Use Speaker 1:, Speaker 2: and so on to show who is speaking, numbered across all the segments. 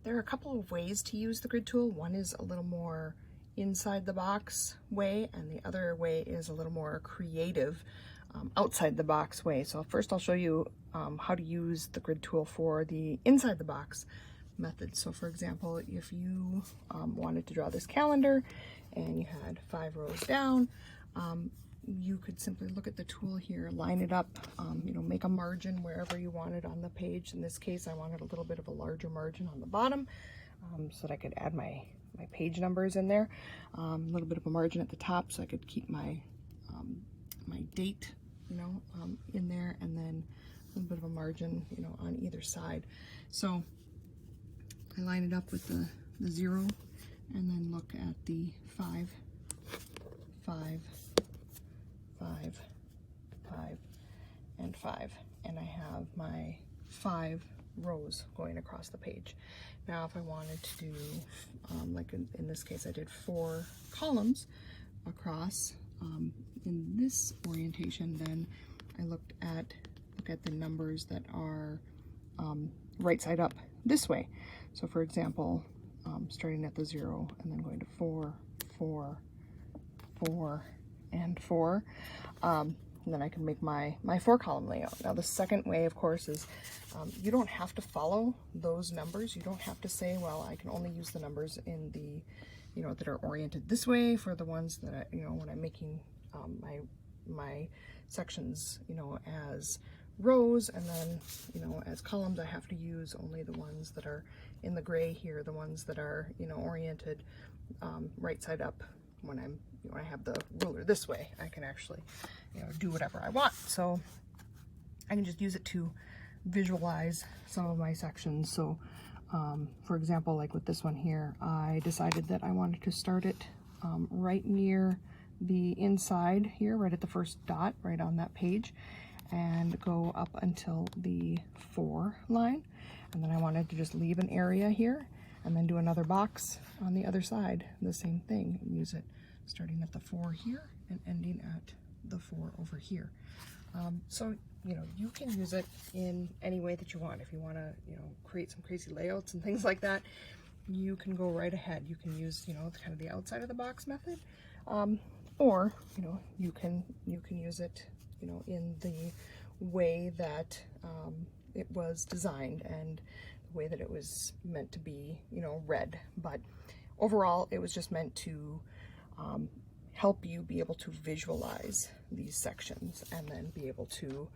Speaker 1: There are a couple of ways to use the grid tool. One is a little more inside the box way, and the other way is a little more creative outside the box way. So first I'll show you how to use the grid tool for the inside the box method. So for example, if you wanted to draw this calendar and you had 5 rows down, you could simply look at the tool here, line it up, make a margin wherever you wanted on the page. In this case, I wanted a little bit of a larger margin on the bottom so that I could add my page numbers in there. A little bit of a margin at the top so I could keep my my date, in there, and then a little bit of a margin, on either side. So I line it up with the 0, and then look at the 5, 5, 5, 5, and 5, and I have my 5 rows going across the page. Now if I wanted to do, like in this case I did 4 columns across in this orientation, then I look at the numbers that are right side up this way. So for example, starting at the 0 and then going to 4, 4, 4, and 4, and then I can make my 4-column layout. Now the second way, of course, is you don't have to follow those numbers. You don't have to say, well, I can only use the numbers in the, that are oriented this way for the ones that when I'm making my sections, as rows, and then, as columns, I have to use only the ones that are in the gray here, the ones that are, oriented right side up. When I have the ruler this way, I can actually, do whatever I want. So I can just use it to visualize some of my sections. So for example, like with this one here, I decided that I wanted to start it right near the inside here, right at the first dot, right on that page, and go up until the 4 line. And then I wanted to just leave an area here and then do another box on the other side, the same thing, and use it starting at the 4 here and ending at the 4 over here. So, you can use it in any way that you want. If you want to, create some crazy layouts and things like that, you can go right ahead. You can use, kind of the outside of the box method, or, you can use it, in the way that it was designed and the way that it was meant to be, read. But overall, it was just meant to help you be able to visualize these sections and then be able to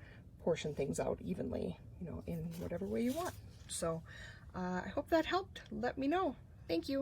Speaker 1: portion things out evenly, in whatever way you want. So I hope that helped. Let me know. Thank you.